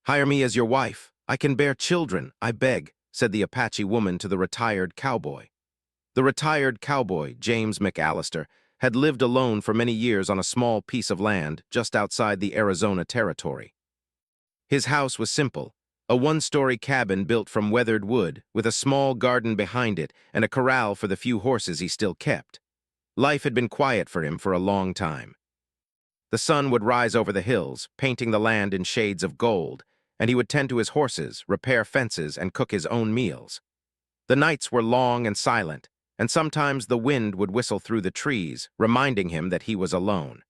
"Hire me as your wife. I can bear children, I beg," said the Apache woman to the retired cowboy. The retired cowboy, James McAllister, had lived alone for many years on a small piece of land just outside the Arizona territory. His house was simple, a one-story cabin built from weathered wood, with a small garden behind it and a corral for the few horses he still kept. Life had been quiet for him for a long time. The sun would rise over the hills, painting the land in shades of gold, and he would tend to his horses, repair fences, and cook his own meals. The nights were long and silent, and sometimes the wind would whistle through the trees, reminding him that he was alone.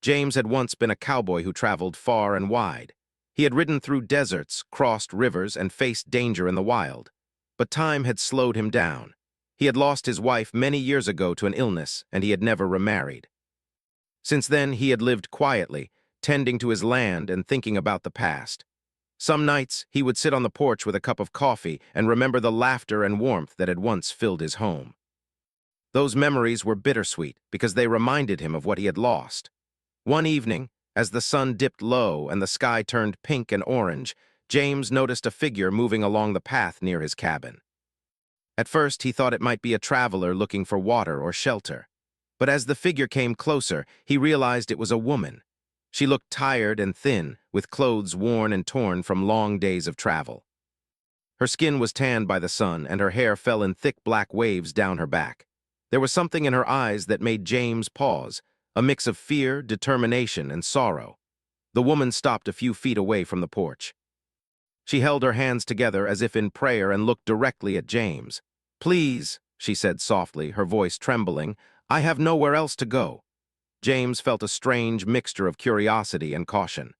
James had once been a cowboy who traveled far and wide. He had ridden through deserts, crossed rivers, and faced danger in the wild. But time had slowed him down. He had lost his wife many years ago to an illness, and he had never remarried. Since then, he had lived quietly, tending to his land and thinking about the past. Some nights, he would sit on the porch with a cup of coffee and remember the laughter and warmth that had once filled his home. Those memories were bittersweet because they reminded him of what he had lost. One evening, as the sun dipped low and the sky turned pink and orange, James noticed a figure moving along the path near his cabin. At first, he thought it might be a traveler looking for water or shelter. But as the figure came closer, he realized it was a woman. She looked tired and thin, with clothes worn and torn from long days of travel. Her skin was tanned by the sun, and her hair fell in thick black waves down her back. There was something in her eyes that made James pause, a mix of fear, determination, and sorrow. The woman stopped a few feet away from the porch. She held her hands together as if in prayer and looked directly at James. "Please," she said softly, her voice trembling, "I have nowhere else to go." James felt a strange mixture of curiosity and caution.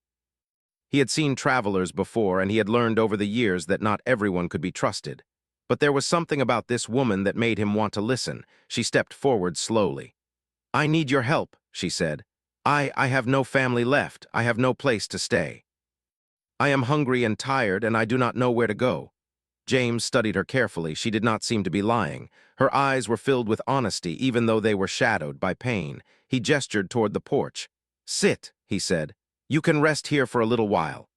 He had seen travelers before, and he had learned over the years that not everyone could be trusted. But there was something about this woman that made him want to listen. She stepped forward slowly. "I need your help," she said. I have no family left. I have no place to stay. I am hungry and tired, and I do not know where to go." James studied her carefully. She did not seem to be lying. Her eyes were filled with honesty, even though they were shadowed by pain. He gestured toward the porch. "Sit," he said. "You can rest here for a little while.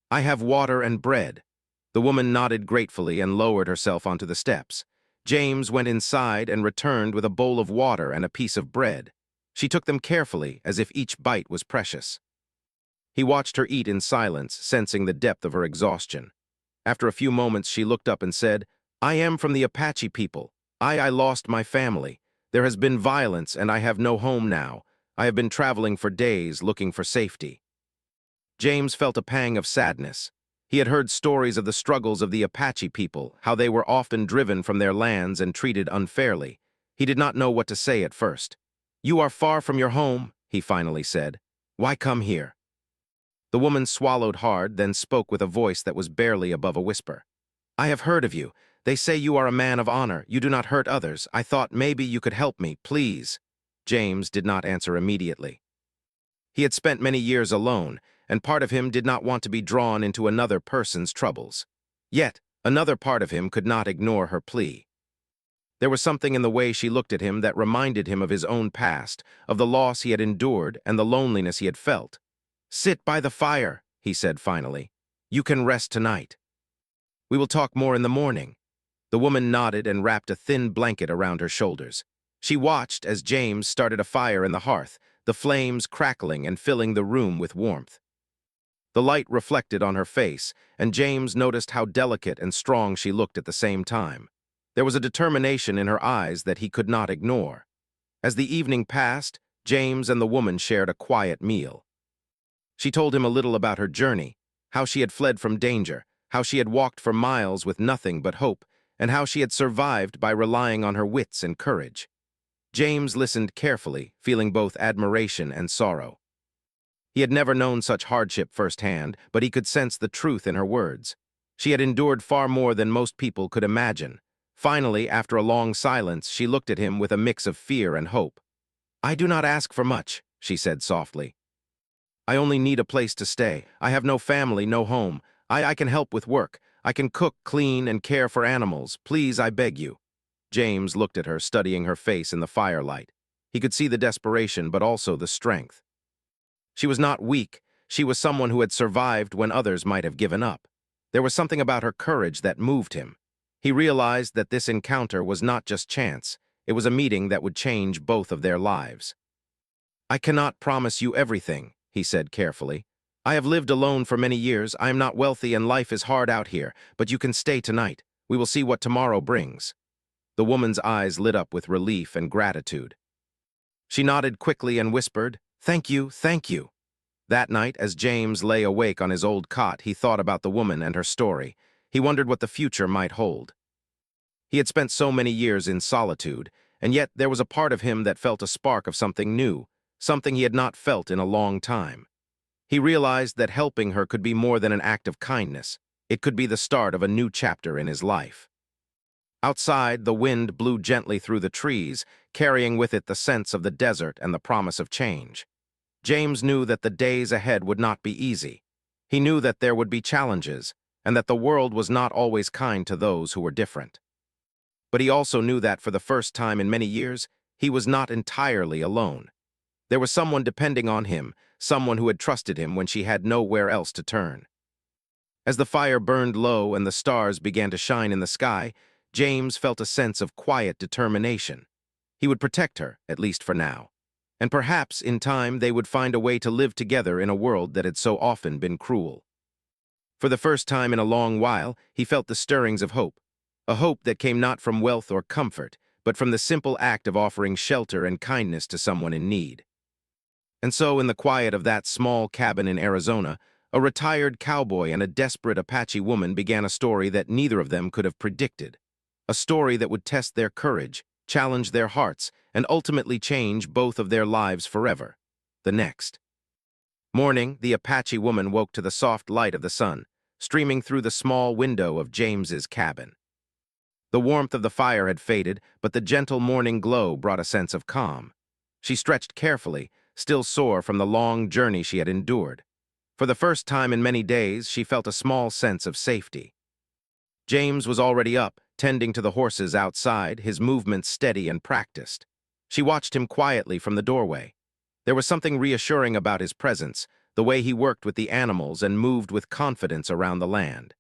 I have water and bread." The woman nodded gratefully and lowered herself onto the steps. James went inside and returned with a bowl of water and a piece of bread. She took them carefully, as if each bite was precious. He watched her eat in silence, sensing the depth of her exhaustion. After a few moments, she looked up and said, "I am from the Apache people. I lost my family. There has been violence, and I have no home now. I have been traveling for days, looking for safety." James felt a pang of sadness. He had heard stories of the struggles of the Apache people, how they were often driven from their lands and treated unfairly. He did not know what to say at first. "You are far from your home," he finally said. "Why come here?" The woman swallowed hard, then spoke with a voice that was barely above a whisper. "I have heard of you. They say you are a man of honor. You do not hurt others. I thought maybe you could help me, please." James did not answer immediately. He had spent many years alone, and part of him did not want to be drawn into another person's troubles. Yet, another part of him could not ignore her plea. There was something in the way she looked at him that reminded him of his own past, of the loss he had endured and the loneliness he had felt. "Sit by the fire," he said finally. "You can rest tonight. We will talk more in the morning." The woman nodded and wrapped a thin blanket around her shoulders. She watched as James started a fire in the hearth, the flames crackling and filling the room with warmth. The light reflected on her face, and James noticed how delicate and strong she looked at the same time. There was a determination in her eyes that he could not ignore. As the evening passed, James and the woman shared a quiet meal. She told him a little about her journey, how she had fled from danger, how she had walked for miles with nothing but hope, and how she had survived by relying on her wits and courage. James listened carefully, feeling both admiration and sorrow. He had never known such hardship firsthand, but he could sense the truth in her words. She had endured far more than most people could imagine. Finally, after a long silence, she looked at him with a mix of fear and hope. "I do not ask for much," she said softly. "I only need a place to stay. I have no family, no home. I can help with work. I can cook, clean, and care for animals. Please, I beg you." James looked at her, studying her face in the firelight. He could see the desperation, but also the strength. She was not weak. She was someone who had survived when others might have given up. There was something about her courage that moved him. He realized that this encounter was not just chance. It was a meeting that would change both of their lives. "I cannot promise you everything," he said carefully. "I have lived alone for many years. I am not wealthy and life is hard out here, but you can stay tonight. We will see what tomorrow brings." The woman's eyes lit up with relief and gratitude. She nodded quickly and whispered, "Thank you, thank you." That night, as James lay awake on his old cot, he thought about the woman and her story. He wondered what the future might hold. He had spent so many years in solitude, and yet there was a part of him that felt a spark of something new, something he had not felt in a long time. He realized that helping her could be more than an act of kindness. It could be the start of a new chapter in his life. Outside, the wind blew gently through the trees, carrying with it the sense of the desert and the promise of change. James knew that the days ahead would not be easy. He knew that there would be challenges, and that the world was not always kind to those who were different. But he also knew that for the first time in many years, he was not entirely alone. There was someone depending on him, someone who had trusted him when she had nowhere else to turn. As the fire burned low and the stars began to shine in the sky, James felt a sense of quiet determination. He would protect her, at least for now. And perhaps, in time, they would find a way to live together in a world that had so often been cruel. For the first time in a long while, he felt the stirrings of hope. A hope that came not from wealth or comfort, but from the simple act of offering shelter and kindness to someone in need. And so, in the quiet of that small cabin in Arizona, a retired cowboy and a desperate Apache woman began a story that neither of them could have predicted. A story that would test their courage, challenge their hearts, and ultimately change both of their lives forever. The next morning, the Apache woman woke to the soft light of the sun, streaming through the small window of James's cabin. The warmth of the fire had faded, but the gentle morning glow brought a sense of calm. She stretched carefully, still sore from the long journey she had endured. For the first time in many days, she felt a small sense of safety. James was already up, tending to the horses outside, his movements steady and practiced. She watched him quietly from the doorway. There was something reassuring about his presence, the way he worked with the animals and moved with confidence around the land.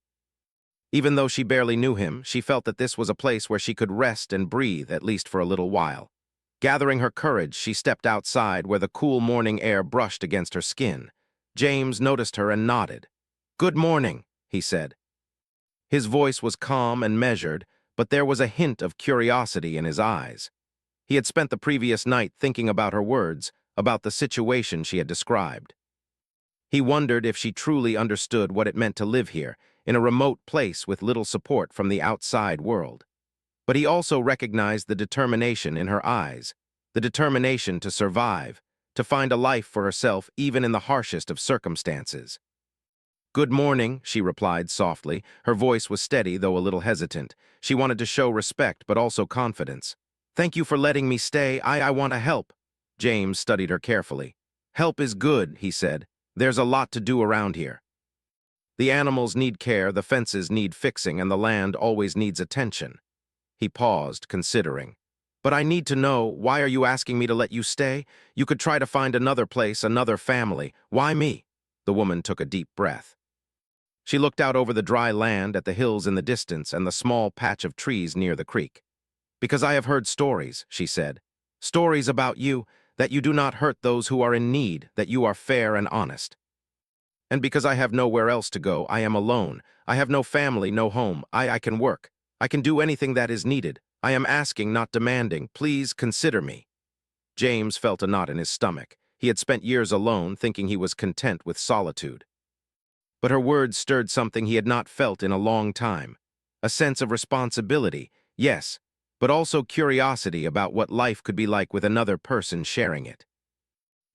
Even though she barely knew him, she felt that this was a place where she could rest and breathe, at least for a little while. Gathering her courage, she stepped outside where the cool morning air brushed against her skin. James noticed her and nodded. "Good morning," he said. His voice was calm and measured, but there was a hint of curiosity in his eyes. He had spent the previous night thinking about her words, about the situation she had described. He wondered if she truly understood what it meant to live here, in a remote place with little support from the outside world. But he also recognized the determination in her eyes, the determination to survive, to find a life for herself even in the harshest of circumstances. "Good morning," she replied softly. Her voice was steady, though a little hesitant. She wanted to show respect, but also confidence. "Thank you for letting me stay. I want to help." James studied her carefully. "Help is good," he said. "There's a lot to do around here. The animals need care, the fences need fixing, and the land always needs attention." He paused, considering. "But I need to know, why are you asking me to let you stay? You could try to find another place, another family. Why me?" The woman took a deep breath. She looked out over the dry land at the hills in the distance and the small patch of trees near the creek. "Because I have heard stories," she said. "Stories about you, that you do not hurt those who are in need, that you are fair and honest. And because I have nowhere else to go, I am alone. I have no family, no home. I can work. I can do anything that is needed. I am asking, not demanding. Please consider me." James felt a knot in his stomach. He had spent years alone, thinking he was content with solitude. But her words stirred something he had not felt in a long time. A sense of responsibility, yes, but also curiosity about what life could be like with another person sharing it.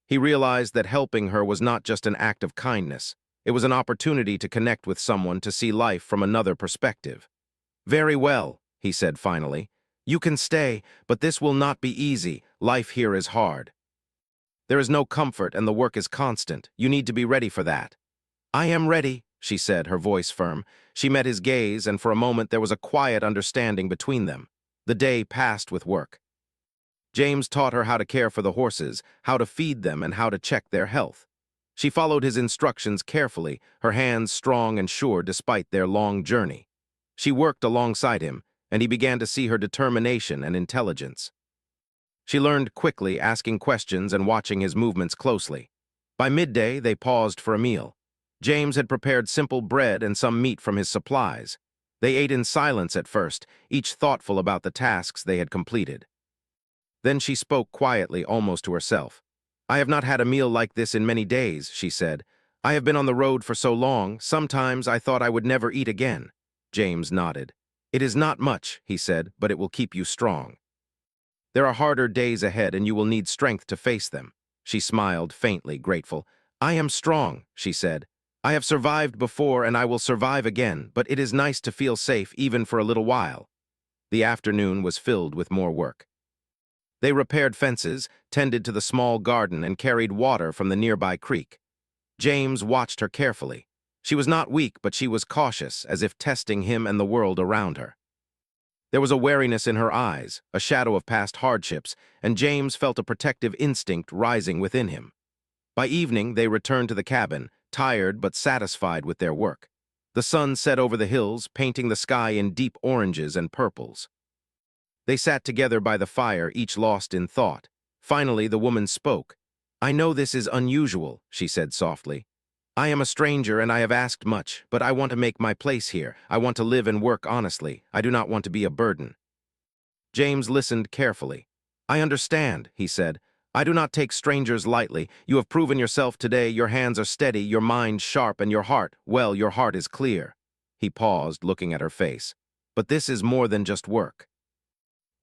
He realized that helping her was not just an act of kindness. It was an opportunity to connect with someone, to see life from another perspective. "Very well," he said finally. "You can stay, but this will not be easy. Life here is hard. There is no comfort and the work is constant. You need to be ready for that." "I am ready," she said, her voice firm. She met his gaze, and for a moment there was a quiet understanding between them. The day passed with work. James taught her how to care for the horses, how to feed them, and how to check their health. She followed his instructions carefully, her hands strong and sure despite their long journey. She worked alongside him, and he began to see her determination and intelligence. She learned quickly, asking questions and watching his movements closely. By midday, they paused for a meal. James had prepared simple bread and some meat from his supplies. They ate in silence at first, each thoughtful about the tasks they had completed. Then she spoke quietly, almost to herself. "I have not had a meal like this in many days," she said. "I have been on the road for so long, sometimes I thought I would never eat again." James nodded. "It is not much," he said, "but it will keep you strong. There are harder days ahead and you will need strength to face them." She smiled, faintly grateful. "I am strong," she said. "I have survived before and I will survive again, but it is nice to feel safe even for a little while." The afternoon was filled with more work. They repaired fences, tended to the small garden, and carried water from the nearby creek. James watched her carefully. She was not weak, but she was cautious, as if testing him and the world around her. There was a wariness in her eyes, a shadow of past hardships, and James felt a protective instinct rising within him. By evening, they returned to the cabin, tired but satisfied with their work. The sun set over the hills, painting the sky in deep oranges and purples. They sat together by the fire, each lost in thought. Finally, the woman spoke. "I know this is unusual," she said softly. "I am a stranger and I have asked much, but I want to make my place here. I want to live and work honestly. I do not want to be a burden." James listened carefully. "I understand," he said. "I do not take strangers lightly. You have proven yourself today. Your hands are steady, your mind sharp, and your heart, well, your heart is clear." He paused, looking at her face. "But this is more than just work.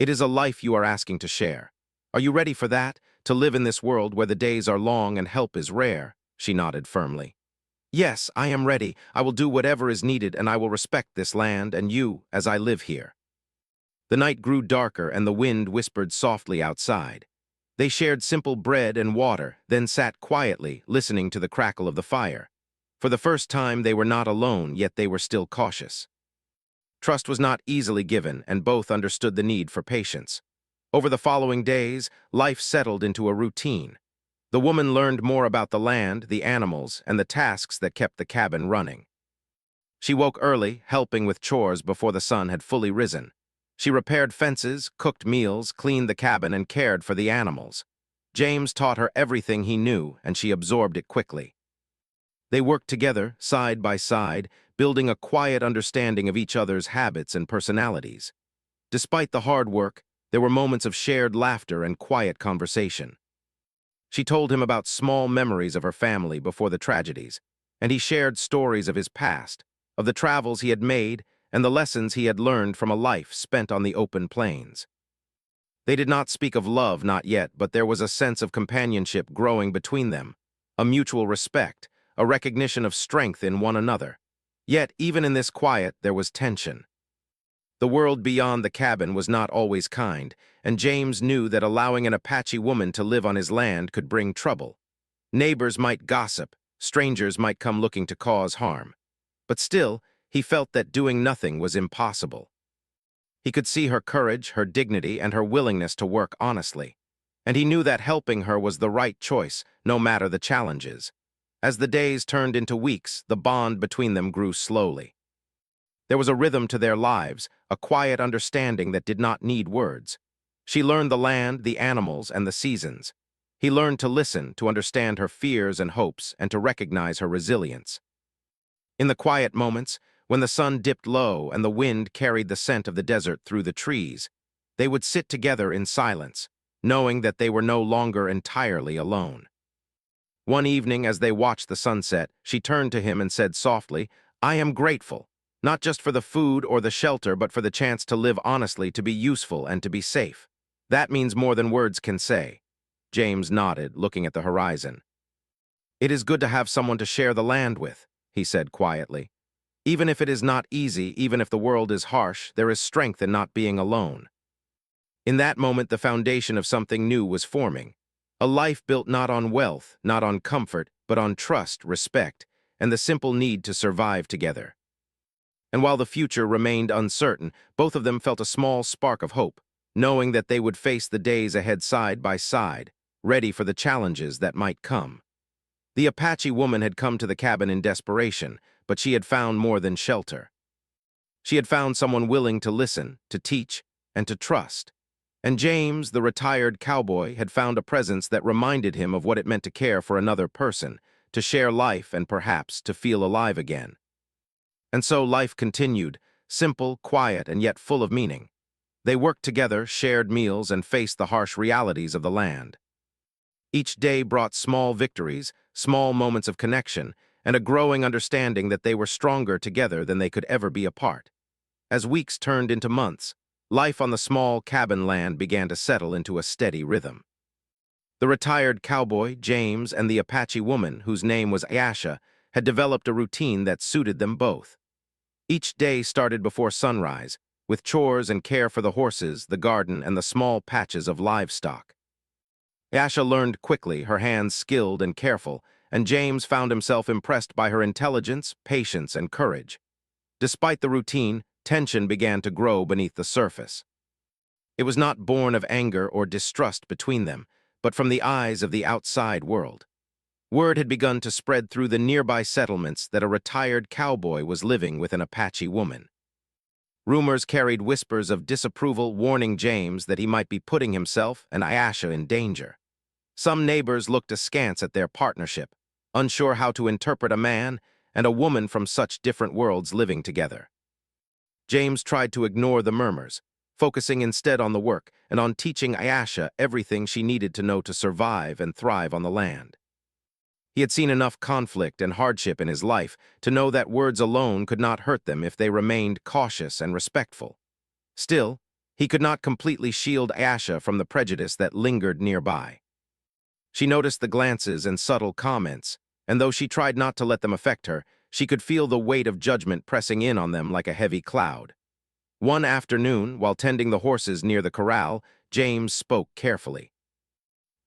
It is a life you are asking to share. Are you ready for that? To live in this world where the days are long and help is rare?" She nodded firmly. "Yes, I am ready. I will do whatever is needed and I will respect this land and you as I live here." The night grew darker and the wind whispered softly outside. They shared simple bread and water, then sat quietly, listening to the crackle of the fire. For the first time, they were not alone, yet they were still cautious. Trust was not easily given, and both understood the need for patience. Over the following days, life settled into a routine. The woman learned more about the land, the animals, and the tasks that kept the cabin running. She woke early, helping with chores before the sun had fully risen. She repaired fences, cooked meals, cleaned the cabin, and cared for the animals. James taught her everything he knew, and she absorbed it quickly. They worked together, side by side, building a quiet understanding of each other's habits and personalities. Despite the hard work, there were moments of shared laughter and quiet conversation. She told him about small memories of her family before the tragedies, and he shared stories of his past, of the travels he had made, and the lessons he had learned from a life spent on the open plains. They did not speak of love, not yet, but there was a sense of companionship growing between them, a mutual respect, a recognition of strength in one another. Yet, even in this quiet, there was tension. The world beyond the cabin was not always kind, and James knew that allowing an Apache woman to live on his land could bring trouble. Neighbors might gossip, strangers might come looking to cause harm. But still, he felt that doing nothing was impossible. He could see her courage, her dignity, and her willingness to work honestly. And he knew that helping her was the right choice, no matter the challenges. As the days turned into weeks, the bond between them grew slowly. There was a rhythm to their lives, a quiet understanding that did not need words. She learned the land, the animals, and the seasons. He learned to listen, to understand her fears and hopes, and to recognize her resilience. In the quiet moments, when the sun dipped low and the wind carried the scent of the desert through the trees, they would sit together in silence, knowing that they were no longer entirely alone. One evening, as they watched the sunset, she turned to him and said softly, "I am grateful, not just for the food or the shelter, but for the chance to live honestly, to be useful, and to be safe. That means more than words can say." James nodded, looking at the horizon. "It is good to have someone to share the land with," he said quietly. "Even if it is not easy, even if the world is harsh, there is strength in not being alone." In that moment, the foundation of something new was forming. A life built not on wealth, not on comfort, but on trust, respect, and the simple need to survive together. And while the future remained uncertain, both of them felt a small spark of hope, knowing that they would face the days ahead side by side, ready for the challenges that might come. The Apache woman had come to the cabin in desperation, but she had found more than shelter. She had found someone willing to listen, to teach, and to trust. And James, the retired cowboy, had found a presence that reminded him of what it meant to care for another person, to share life and perhaps to feel alive again. And so life continued, simple, quiet, and yet full of meaning. They worked together, shared meals, and faced the harsh realities of the land. Each day brought small victories, small moments of connection, and a growing understanding that they were stronger together than they could ever be apart. As weeks turned into months, life on the small cabin land began to settle into a steady rhythm. The retired cowboy, James, and the Apache woman, whose name was Apache, had developed a routine that suited them both. Each day started before sunrise, with chores and care for the horses, the garden, and the small patches of livestock. Apache learned quickly, her hands skilled and careful, and James found himself impressed by her intelligence, patience, and courage. Despite the routine, tension began to grow beneath the surface. It was not born of anger or distrust between them, but from the eyes of the outside world. Word had begun to spread through the nearby settlements that a retired cowboy was living with an Apache woman. Rumors carried whispers of disapproval, warning James that he might be putting himself and Apache in danger. Some neighbors looked askance at their partnership, unsure how to interpret a man and a woman from such different worlds living together. James tried to ignore the murmurs, focusing instead on the work and on teaching Apache everything she needed to know to survive and thrive on the land. He had seen enough conflict and hardship in his life to know that words alone could not hurt them if they remained cautious and respectful. Still, he could not completely shield Apache from the prejudice that lingered nearby. She noticed the glances and subtle comments, and though she tried not to let them affect her, she could feel the weight of judgment pressing in on them like a heavy cloud. One afternoon, while tending the horses near the corral, James spoke carefully.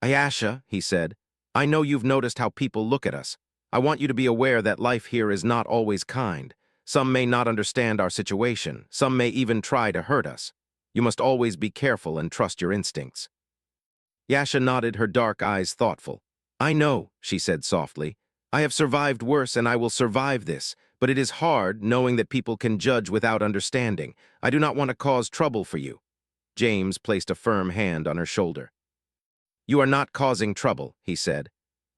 "Apache," he said, "I know you've noticed how people look at us. I want you to be aware that life here is not always kind. Some may not understand our situation. Some may even try to hurt us. You must always be careful and trust your instincts." Apache nodded, her dark eyes thoughtful. "I know," she said softly. "I have survived worse and I will survive this, but it is hard knowing that people can judge without understanding. I do not want to cause trouble for you." James placed a firm hand on her shoulder. "You are not causing trouble," he said.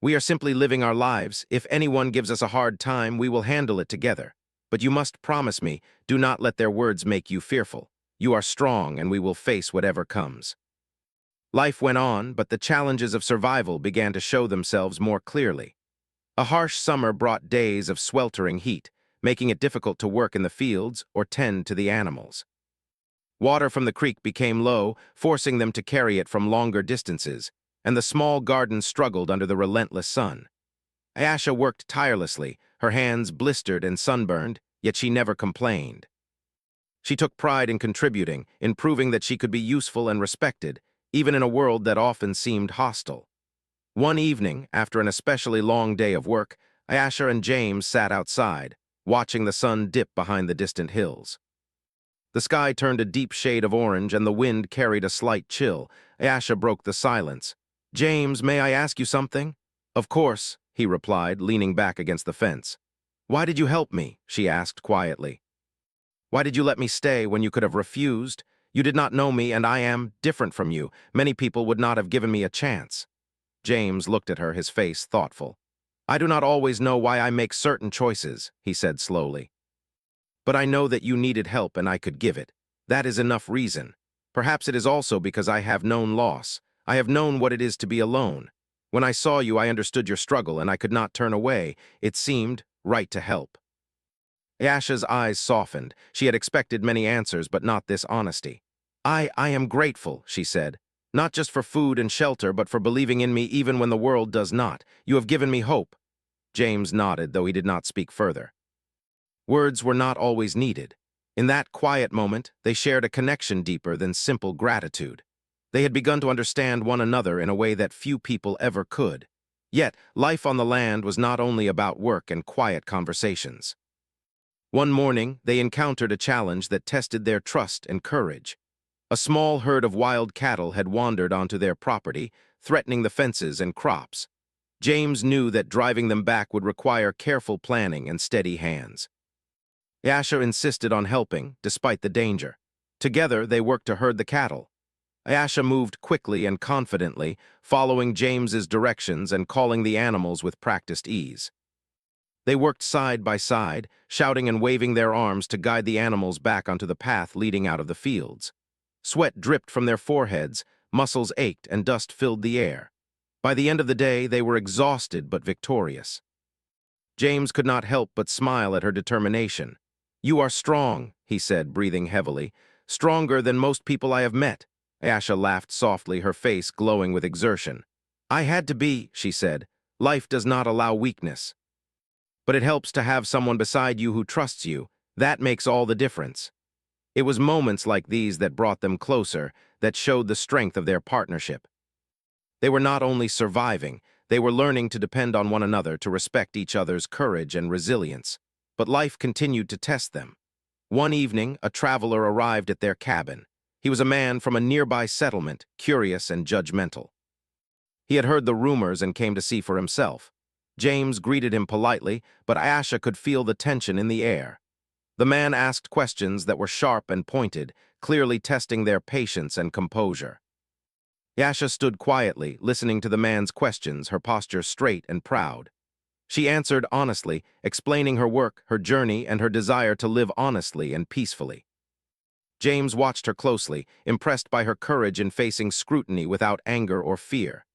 "We are simply living our lives. If anyone gives us a hard time, we will handle it together. But you must promise me, do not let their words make you fearful. You are strong and we will face whatever comes." Life went on, but the challenges of survival began to show themselves more clearly. A harsh summer brought days of sweltering heat, making it difficult to work in the fields or tend to the animals. Water from the creek became low, forcing them to carry it from longer distances, and the small garden struggled under the relentless sun. Apache worked tirelessly, her hands blistered and sunburned, yet she never complained. She took pride in contributing, in proving that she could be useful and respected, even in a world that often seemed hostile. One evening, after an especially long day of work, Apache and James sat outside, watching the sun dip behind the distant hills. The sky turned a deep shade of orange and the wind carried a slight chill. Apache broke the silence. "James, may I ask you something?" "Of course," he replied, leaning back against the fence. "Why did you help me?" she asked quietly. "Why did you let me stay when you could have refused? You did not know me and I am different from you. Many people would not have given me a chance." James looked at her, his face thoughtful. "I do not always know why I make certain choices," he said slowly. "But I know that you needed help and I could give it. That is enough reason. Perhaps it is also because I have known loss. I have known what it is to be alone. When I saw you, I understood your struggle and I could not turn away. It seemed right to help." Apache's eyes softened. She had expected many answers, but not this honesty. I am grateful," she said. "Not just for food and shelter, but for believing in me even when the world does not. You have given me hope." James nodded, though he did not speak further. Words were not always needed. In that quiet moment, they shared a connection deeper than simple gratitude. They had begun to understand one another in a way that few people ever could. Yet, life on the land was not only about work and quiet conversations. One morning, they encountered a challenge that tested their trust and courage. A small herd of wild cattle had wandered onto their property, threatening the fences and crops. James knew that driving them back would require careful planning and steady hands. Ayesha insisted on helping, despite the danger. Together, they worked to herd the cattle. Ayesha moved quickly and confidently, following James's directions and calling the animals with practiced ease. They worked side by side, shouting and waving their arms to guide the animals back onto the path leading out of the fields. Sweat dripped from their foreheads, muscles ached, and dust filled the air. By the end of the day, they were exhausted but victorious. James could not help but smile at her determination. "You are strong," he said, breathing heavily. "Stronger than most people I have met." Ayesha laughed softly, her face glowing with exertion. "I had to be," she said. "Life does not allow weakness. But it helps to have someone beside you who trusts you. That makes all the difference." It was moments like these that brought them closer, that showed the strength of their partnership. They were not only surviving, they were learning to depend on one another, to respect each other's courage and resilience. But life continued to test them. One evening, a traveler arrived at their cabin. He was a man from a nearby settlement, curious and judgmental. He had heard the rumors and came to see for himself. James greeted him politely, but Ayesha could feel the tension in the air. The man asked questions that were sharp and pointed, clearly testing their patience and composure. Ayesha stood quietly, listening to the man's questions, her posture straight and proud. She answered honestly, explaining her work, her journey, and her desire to live honestly and peacefully. James watched her closely, impressed by her courage in facing scrutiny without anger or fear.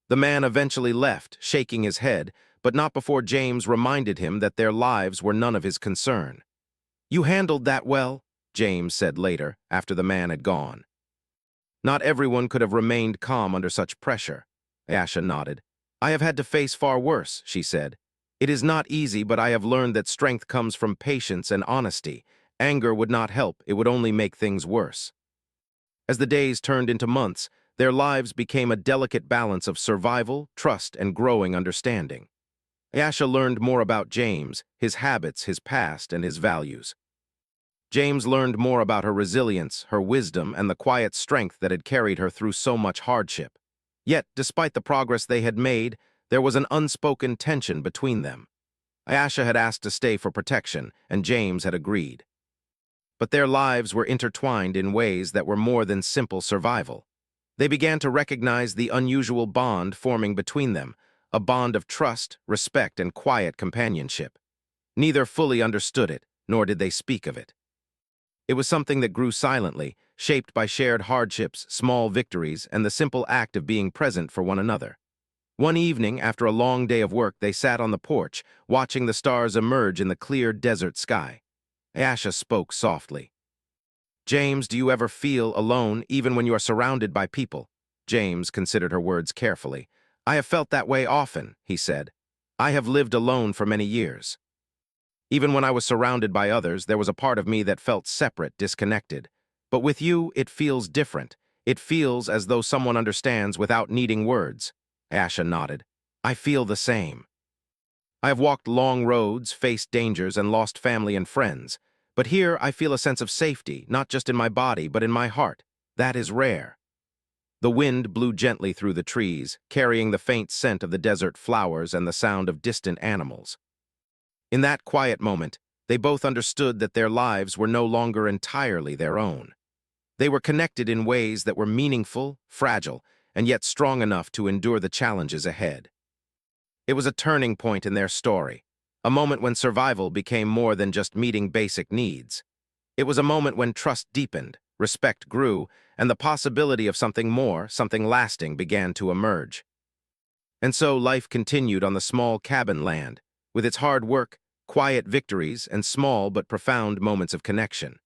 The man eventually left, shaking his head, but not before James reminded him that their lives were none of his concern. "You handled that well," James said later, after the man had gone. "Not everyone could have remained calm under such pressure." Ayesha nodded. "I have had to face far worse," she said. "It is not easy, but I have learned that strength comes from patience and honesty. Anger would not help, it would only make things worse." As the days turned into months, their lives became a delicate balance of survival, trust, and growing understanding. Ayesha learned more about James, his habits, his past, and his values. James learned more about her resilience, her wisdom, and the quiet strength that had carried her through so much hardship. Yet, despite the progress they had made, there was an unspoken tension between them. Ayesha had asked to stay for protection, and James had agreed. But their lives were intertwined in ways that were more than simple survival. They began to recognize the unusual bond forming between them, a bond of trust, respect, and quiet companionship. Neither fully understood it, nor did they speak of it. It was something that grew silently, shaped by shared hardships, small victories, and the simple act of being present for one another. One evening, after a long day of work, they sat on the porch, watching the stars emerge in the clear desert sky. Ayesha spoke softly. "James, do you ever feel alone, even when you are surrounded by people?" James considered her words carefully. "I have felt that way often," he said. "I have lived alone for many years. Even when I was surrounded by others, there was a part of me that felt separate, disconnected. But with you, it feels different. It feels as though someone understands without needing words." Ayesha nodded. "I feel the same. I have walked long roads, faced dangers, and lost family and friends. But here I feel a sense of safety, not just in my body, but in my heart. That is rare." The wind blew gently through the trees, carrying the faint scent of the desert flowers and the sound of distant animals. In that quiet moment, they both understood that their lives were no longer entirely their own. They were connected in ways that were meaningful, fragile, and yet strong enough to endure the challenges ahead. It was a turning point in their story, a moment when survival became more than just meeting basic needs. It was a moment when trust deepened, respect grew, and the possibility of something more, something lasting, began to emerge. And so life continued on the small cabin land, with its hard work, quiet victories, and small but profound moments of connection.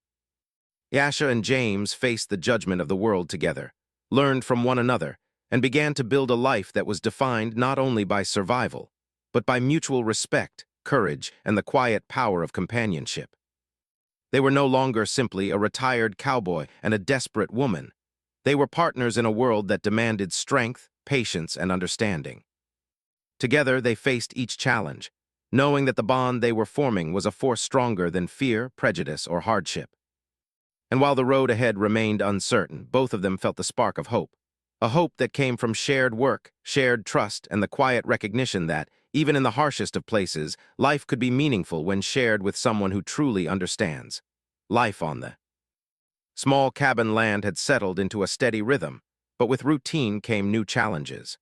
Ayesha and James faced the judgment of the world together, learned from one another, and began to build a life that was defined not only by survival, but by mutual respect, courage, and the quiet power of companionship. They were no longer simply a retired cowboy and a desperate woman. They were partners in a world that demanded strength, patience, and understanding. Together, they faced each challenge, knowing that the bond they were forming was a force stronger than fear, prejudice, or hardship. And while the road ahead remained uncertain, both of them felt the spark of hope. a hope that came from shared work, shared trust, and the quiet recognition that, even in the harshest of places, life could be meaningful when shared with someone who truly understands. Life on the small cabin land had settled into a steady rhythm, but with routine came new challenges.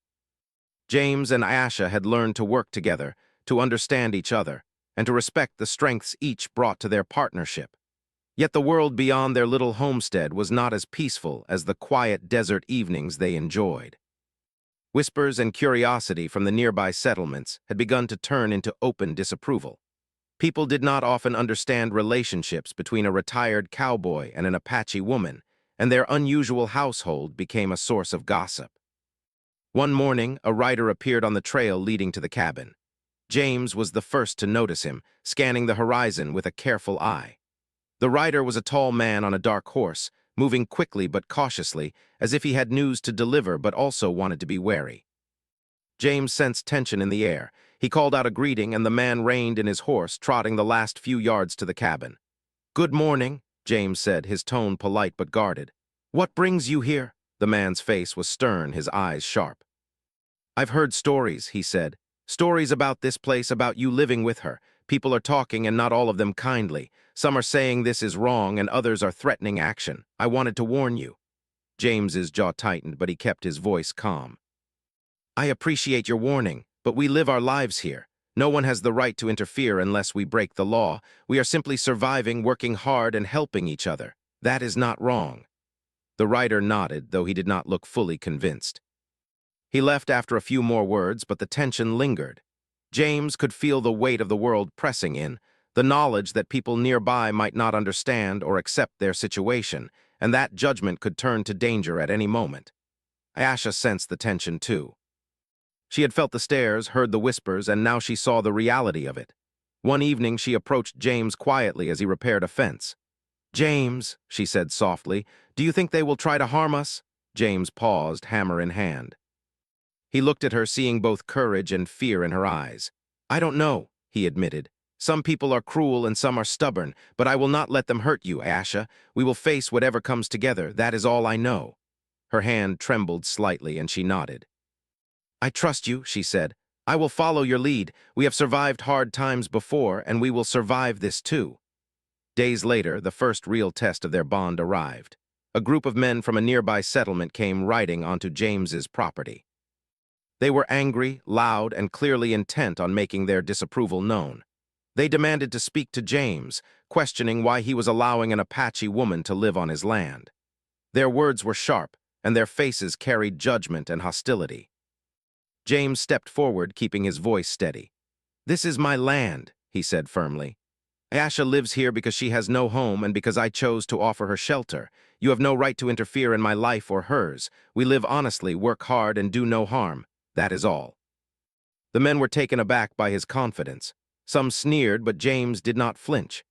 James and Ayesha had learned to work together, to understand each other, and to respect the strengths each brought to their partnership. Yet the world beyond their little homestead was not as peaceful as the quiet desert evenings they enjoyed. Whispers and curiosity from the nearby settlements had begun to turn into open disapproval. People did not often understand relationships between a retired cowboy and an Apache woman, and their unusual household became a source of gossip. One morning, a rider appeared on the trail leading to the cabin. James was the first to notice him, scanning the horizon with a careful eye. The rider was a tall man on a dark horse, moving quickly but cautiously, as if he had news to deliver but also wanted to be wary. James sensed tension in the air. He called out a greeting, and the man reined in his horse, trotting the last few yards to the cabin. "Good morning," James said, his tone polite but guarded. "What brings you here?" The man's face was stern, his eyes sharp. "I've heard stories," he said. "Stories about this place, about you living with her. People are talking, and not all of them kindly. Some are saying this is wrong, and others are threatening action. I wanted to warn you." James's jaw tightened, but he kept his voice calm. "I appreciate your warning, but we live our lives here. No one has the right to interfere unless we break the law. We are simply surviving, working hard, and helping each other. That is not wrong." The rider nodded, though he did not look fully convinced. He left after a few more words, but the tension lingered. James could feel the weight of the world pressing in, the knowledge that people nearby might not understand or accept their situation, and that judgment could turn to danger at any moment. Ayesha sensed the tension too. She had felt the stares, heard the whispers, and now she saw the reality of it. One evening she approached James quietly as he repaired a fence. "James," she said softly, "do you think they will try to harm us?" James paused, hammer in hand. He looked at her, seeing both courage and fear in her eyes. "I don't know," he admitted. "Some people are cruel and some are stubborn, but I will not let them hurt you, Ayesha. We will face whatever comes together, that is all I know." Her hand trembled slightly and she nodded. "I trust you," she said. "I will follow your lead. We have survived hard times before, and we will survive this too." Days later, the first real test of their bond arrived. A group of men from a nearby settlement came riding onto James's property. They were angry, loud, and clearly intent on making their disapproval known. They demanded to speak to James, questioning why he was allowing an Apache woman to live on his land. Their words were sharp, and their faces carried judgment and hostility. James stepped forward, keeping his voice steady. "This is my land," he said firmly. "Ayesha lives here because she has no home and because I chose to offer her shelter. You have no right to interfere in my life or hers. We live honestly, work hard, and do no harm. That is all." The men were taken aback by his confidence. Some sneered, but James did not flinch.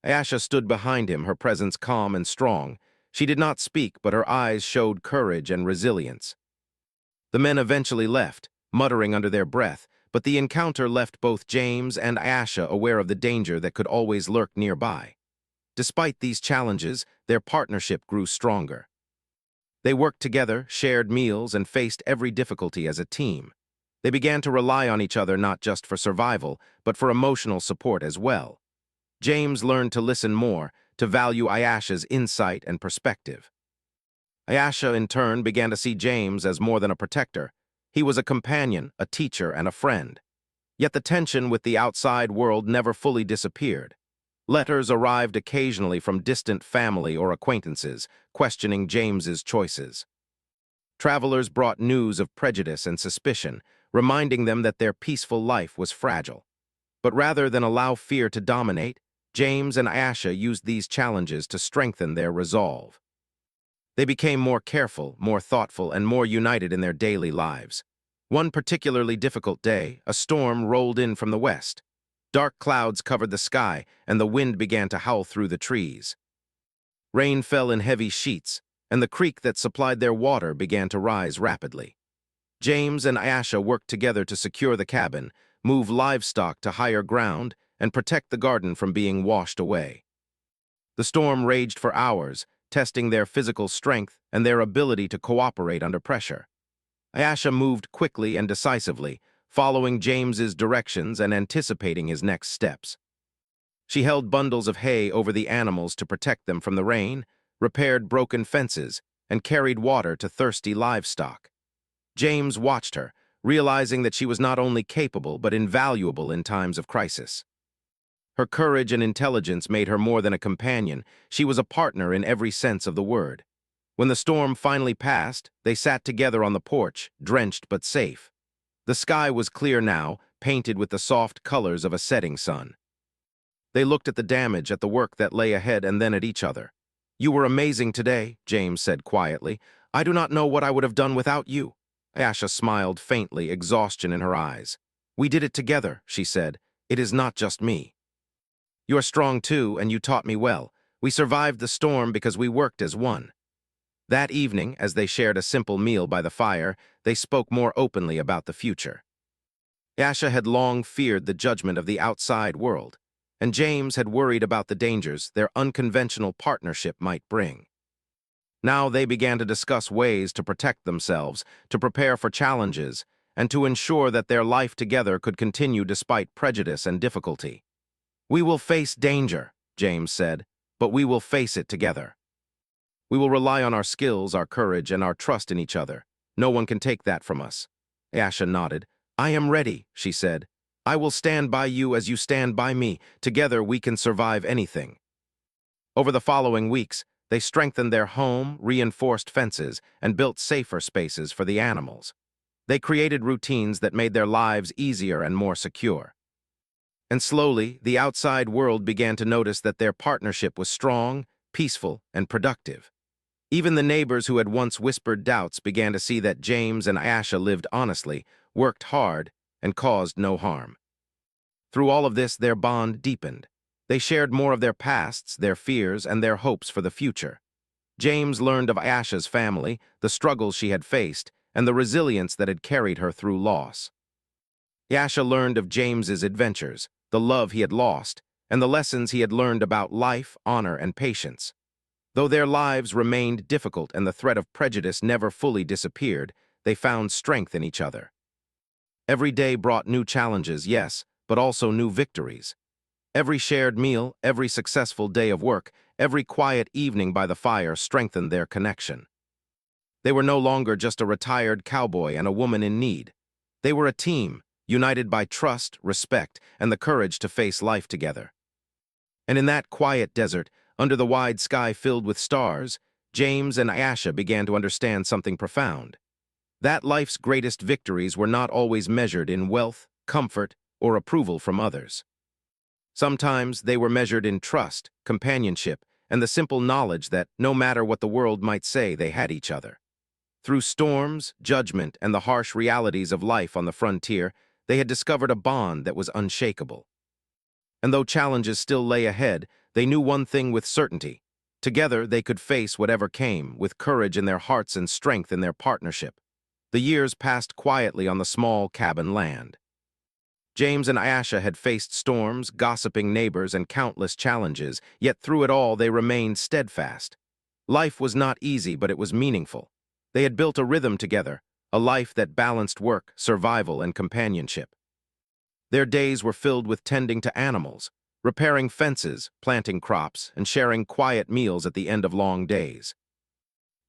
Ayesha stood behind him, her presence calm and strong. She did not speak, but her eyes showed courage and resilience. The men eventually left, muttering under their breath, but the encounter left both James and Ayesha aware of the danger that could always lurk nearby. Despite these challenges, their partnership grew stronger. They worked together, shared meals, and faced every difficulty as a team. They began to rely on each other not just for survival, but for emotional support as well. James learned to listen more, to value Ayesha's insight and perspective. Ayesha, in turn, began to see James as more than a protector. He was a companion, a teacher, and a friend. Yet the tension with the outside world never fully disappeared. Letters arrived occasionally from distant family or acquaintances, questioning James's choices. Travelers brought news of prejudice and suspicion, reminding them that their peaceful life was fragile. But rather than allow fear to dominate, James and Ayesha used these challenges to strengthen their resolve. They became more careful, more thoughtful, and more united in their daily lives. One particularly difficult day, a storm rolled in from the west. Dark clouds covered the sky, and the wind began to howl through the trees. Rain fell in heavy sheets, and the creek that supplied their water began to rise rapidly. James and Ayesha worked together to secure the cabin, move livestock to higher ground, and protect the garden from being washed away. The storm raged for hours, testing their physical strength and their ability to cooperate under pressure. Ayasha moved quickly and decisively, following James's directions and anticipating his next steps. She held bundles of hay over the animals to protect them from the rain, repaired broken fences, and carried water to thirsty livestock. James watched her, realizing that she was not only capable but invaluable in times of crisis. Her courage and intelligence made her more than a companion. She was a partner in every sense of the word. When the storm finally passed, they sat together on the porch, drenched but safe. The sky was clear now, painted with the soft colors of a setting sun. They looked at the damage, at the work that lay ahead, and then at each other. "You were amazing today," James said quietly. "I do not know what I would have done without you." Ayasha smiled faintly, exhaustion in her eyes. "We did it together," she said. "It is not just me. You are strong too, and you taught me well. We survived the storm because we worked as one." That evening, as they shared a simple meal by the fire, they spoke more openly about the future. Ayasha had long feared the judgment of the outside world, and James had worried about the dangers their unconventional partnership might bring. Now they began to discuss ways to protect themselves, to prepare for challenges, and to ensure that their life together could continue despite prejudice and difficulty. "We will face danger," James said, "but we will face it together. We will rely on our skills, our courage, and our trust in each other. No one can take that from us." Ayasha nodded. "I am ready," she said. "I will stand by you as you stand by me. Together we can survive anything." Over the following weeks, they strengthened their home, reinforced fences, and built safer spaces for the animals. They created routines that made their lives easier and more secure. And slowly, the outside world began to notice that their partnership was strong, peaceful, and productive. Even the neighbors who had once whispered doubts began to see that James and Ayasha lived honestly, worked hard, and caused no harm. Through all of this, their bond deepened. They shared more of their pasts, their fears, and their hopes for the future. James learned of Ayasha's family, the struggles she had faced, and the resilience that had carried her through loss. Ayasha learned of James's adventures, the love he had lost, and the lessons he had learned about life, honor, and patience. Though their lives remained difficult and the threat of prejudice never fully disappeared, they found strength in each other. Every day brought new challenges, yes, but also new victories. Every shared meal, every successful day of work, every quiet evening by the fire strengthened their connection. They were no longer just a retired cowboy and a woman in need. They were a team, united by trust, respect, and the courage to face life together. And in that quiet desert, under the wide sky filled with stars, James and Ayasha began to understand something profound. That life's greatest victories were not always measured in wealth, comfort, or approval from others. Sometimes they were measured in trust, companionship, and the simple knowledge that, no matter what the world might say, they had each other. Through storms, judgment, and the harsh realities of life on the frontier, they had discovered a bond that was unshakable. And though challenges still lay ahead, they knew one thing with certainty. Together, they could face whatever came, with courage in their hearts and strength in their partnership. The years passed quietly on the small cabin land. James and Ayasha had faced storms, gossiping neighbors, and countless challenges, yet through it all they remained steadfast. Life was not easy, but it was meaningful. They had built a rhythm together, a life that balanced work, survival, and companionship. Their days were filled with tending to animals, repairing fences, planting crops, and sharing quiet meals at the end of long days.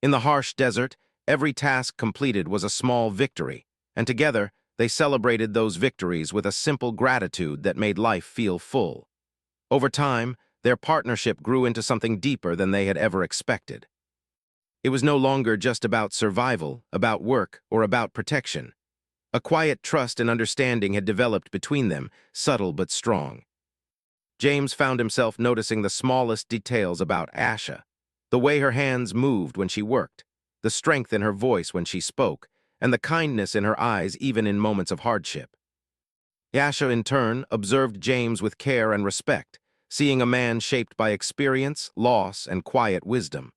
In the harsh desert, every task completed was a small victory, and together they celebrated those victories with a simple gratitude that made life feel full. Over time, their partnership grew into something deeper than they had ever expected. It was no longer just about survival, about work, or about protection. A quiet trust and understanding had developed between them, subtle but strong. James found himself noticing the smallest details about Ayasha, the way her hands moved when she worked, the strength in her voice when she spoke, and the kindness in her eyes even in moments of hardship. Ayasha, in turn, observed James with care and respect, seeing a man shaped by experience, loss, and quiet wisdom.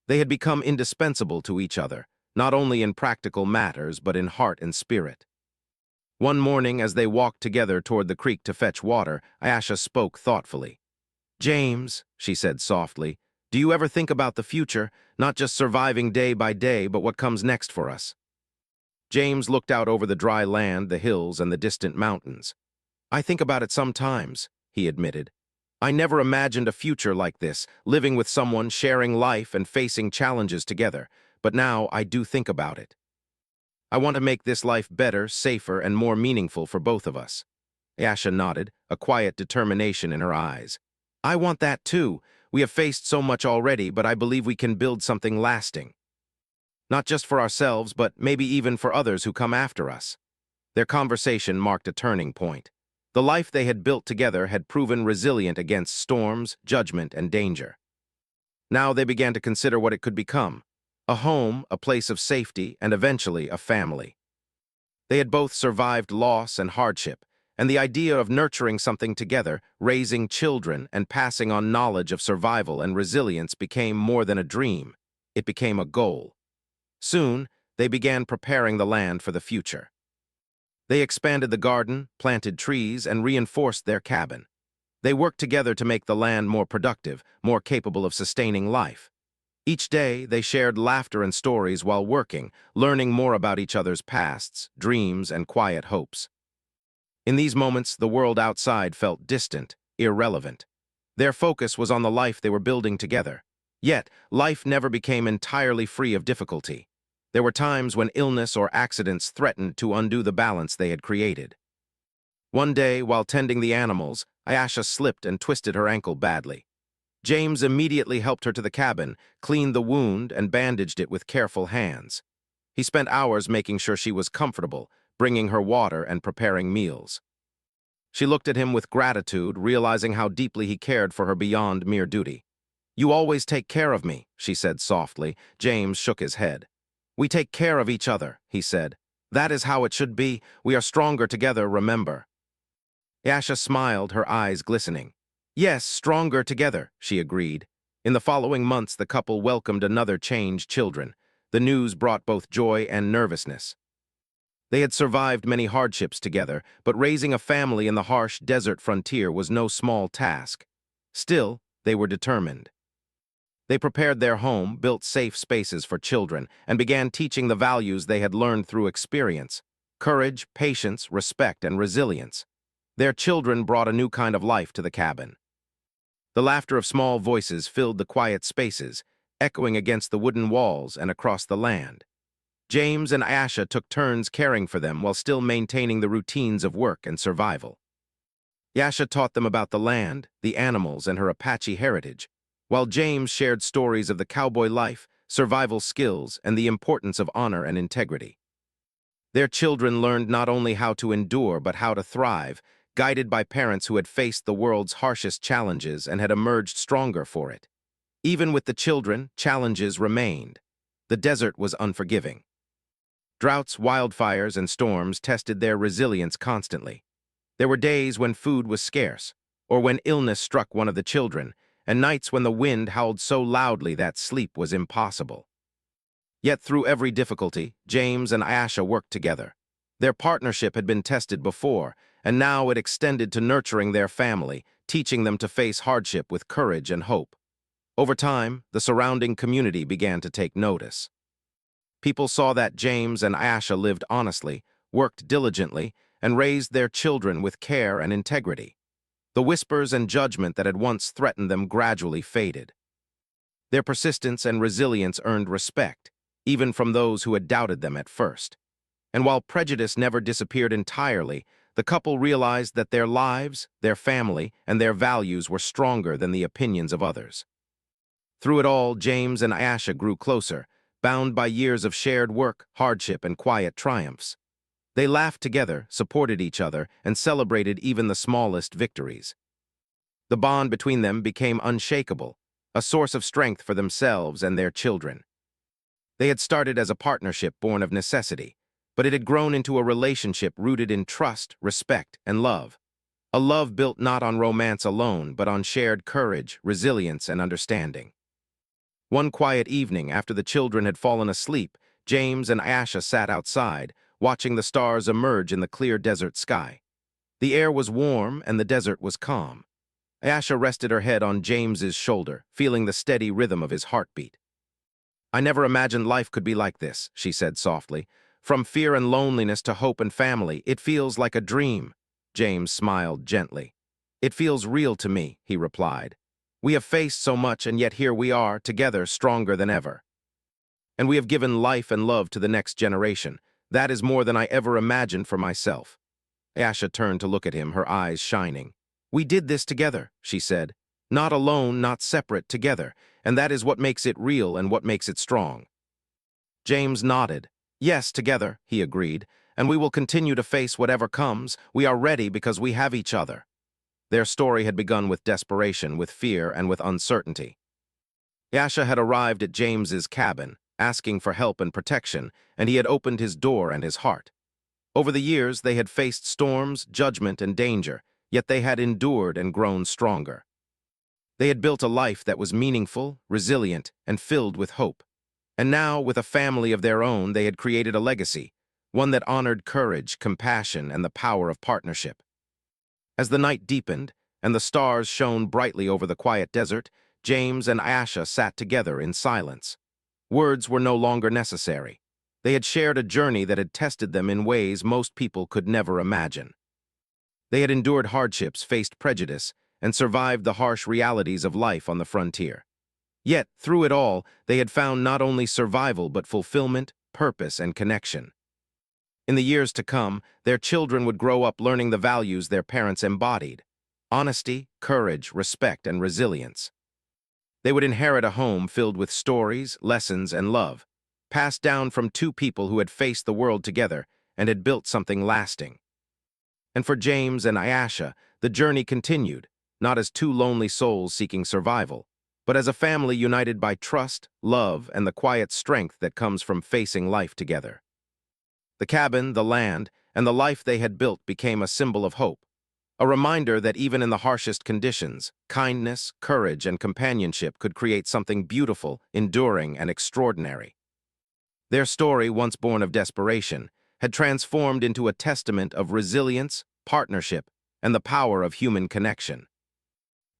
They had become indispensable to each other, not only in practical matters but in heart and spirit. One morning, as they walked together toward the creek to fetch water, Ayasha spoke thoughtfully. "James," she said softly, Do you ever think about the future, not just surviving day by day, but what comes next for us? James looked out over the dry land, the hills, and the distant mountains. I think about it sometimes, he admitted. I never imagined a future like this, living with someone, sharing life, and facing challenges together. But now I do think about it. I want to make this life better, safer, and more meaningful for both of us. Asha nodded, a quiet determination in her eyes. I want that too. We have faced so much already, but I believe we can build something lasting. Not just for ourselves, but maybe even for others who come after us. Their conversation marked a turning point. The life they had built together had proven resilient against storms, judgment, and danger. Now they began to consider what it could become: a home, a place of safety, and eventually a family. They had both survived loss and hardship, and the idea of nurturing something together, raising children, and passing on knowledge of survival and resilience became more than a dream. It became a goal. Soon, they began preparing the land for the future. They expanded the garden, planted trees, and reinforced their cabin. They worked together to make the land more productive, more capable of sustaining life. Each day, they shared laughter and stories while working, learning more about each other's pasts, dreams, and quiet hopes. In these moments, the world outside felt distant, irrelevant. Their focus was on the life they were building together. Yet, life never became entirely free of difficulty. There were times when illness or accidents threatened to undo the balance they had created. One day, while tending the animals, Ayasha slipped and twisted her ankle badly. James immediately helped her to the cabin, cleaned the wound, and bandaged it with careful hands. He spent hours making sure she was comfortable, bringing her water and preparing meals. She looked at him with gratitude, realizing how deeply he cared for her beyond mere duty. "You always take care of me," she said softly. James shook his head. "We take care of each other," he said. "That is how it should be. We are stronger together, remember." Yasha smiled, her eyes glistening. "Yes, stronger together," she agreed. In the following months, the couple welcomed another changed children. The news brought both joy and nervousness. They had survived many hardships together, but raising a family in the harsh desert frontier was no small task. Still, they were determined. They prepared their home, built safe spaces for children, and began teaching the values they had learned through experience: courage, patience, respect, and resilience. Their children brought a new kind of life to the cabin. The laughter of small voices filled the quiet spaces, echoing against the wooden walls and across the land. James and Ayasha took turns caring for them while still maintaining the routines of work and survival. Yasha taught them about the land, the animals, and her Apache heritage, while James shared stories of the cowboy life, survival skills, and the importance of honor and integrity. Their children learned not only how to endure but how to thrive, guided by parents who had faced the world's harshest challenges and had emerged stronger for it. Even with the children, challenges remained. The desert was unforgiving. Droughts, wildfires, and storms tested their resilience constantly. There were days when food was scarce, or when illness struck one of the children, and nights when the wind howled so loudly that sleep was impossible. Yet through every difficulty, James and Ayasha worked together. Their partnership had been tested before, and now it extended to nurturing their family, teaching them to face hardship with courage and hope. Over time, the surrounding community began to take notice. People saw that James and Ayasha lived honestly, worked diligently, and raised their children with care and integrity. The whispers and judgment that had once threatened them gradually faded. Their persistence and resilience earned respect, even from those who had doubted them at first. And while prejudice never disappeared entirely, the couple realized that their lives, their family, and their values were stronger than the opinions of others. Through it all, James and Ayasha grew closer, bound by years of shared work, hardship, and quiet triumphs. They laughed together, supported each other, and celebrated even the smallest victories. The bond between them became unshakable, a source of strength for themselves and their children. They had started as a partnership born of necessity, but it had grown into a relationship rooted in trust, respect, and love. A love built not on romance alone, but on shared courage, resilience, and understanding. One quiet evening, after the children had fallen asleep, James and Ayasha sat outside, watching the stars emerge in the clear desert sky. The air was warm and the desert was calm. Ayesha rested her head on James's shoulder, feeling the steady rhythm of his heartbeat. "I never imagined life could be like this," she said softly. "From fear and loneliness to hope and family, it feels like a dream." James smiled gently. "It feels real to me," he replied. "We have faced so much, and yet here we are, together, stronger than ever. And we have given life and love to the next generation. That is more than I ever imagined for myself." Ayesha turned to look at him, her eyes shining. "We did this together," she said. "Not alone, not separate, together. And that is what makes it real and what makes it strong." James nodded. "Yes, together," he agreed. "And we will continue to face whatever comes. We are ready because we have each other." Their story had begun with desperation, with fear, and with uncertainty. Ayesha had arrived at James's cabin, asking for help and protection, and he had opened his door and his heart. Over the years, they had faced storms, judgment, and danger, yet they had endured and grown stronger. They had built a life that was meaningful, resilient, and filled with hope. And now, with a family of their own, they had created a legacy, one that honored courage, compassion, and the power of partnership. As the night deepened, and the stars shone brightly over the quiet desert, James and Ayesha sat together in silence. Words were no longer necessary. They had shared a journey that had tested them in ways most people could never imagine. They had endured hardships, faced prejudice, and survived the harsh realities of life on the frontier. Yet, through it all, they had found not only survival but fulfillment, purpose, and connection. In the years to come, their children would grow up learning the values their parents embodied: honesty, courage, respect, and resilience. They would inherit a home filled with stories, lessons, and love, passed down from two people who had faced the world together and had built something lasting. And for James and Ayesha, the journey continued, not as two lonely souls seeking survival, but as a family united by trust, love, and the quiet strength that comes from facing life together. The cabin, the land, and the life they had built became a symbol of hope, a reminder that even in the harshest conditions, kindness, courage, and companionship could create something beautiful, enduring, and extraordinary. Their story, once born of desperation, had transformed into a testament of resilience, partnership, and the power of human connection.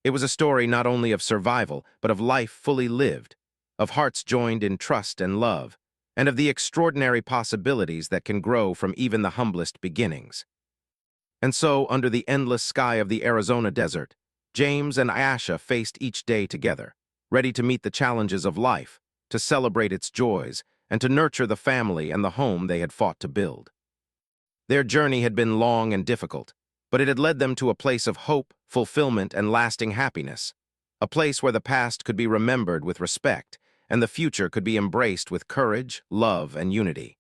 It was a story not only of survival, but of life fully lived, of hearts joined in trust and love, and of the extraordinary possibilities that can grow from even the humblest beginnings. And so, under the endless sky of the Arizona desert, James and Ayesha faced each day together, ready to meet the challenges of life, to celebrate its joys, and to nurture the family and the home they had fought to build. Their journey had been long and difficult, but it had led them to a place of hope, fulfillment, and lasting happiness, a place where the past could be remembered with respect and the future could be embraced with courage, love, and unity.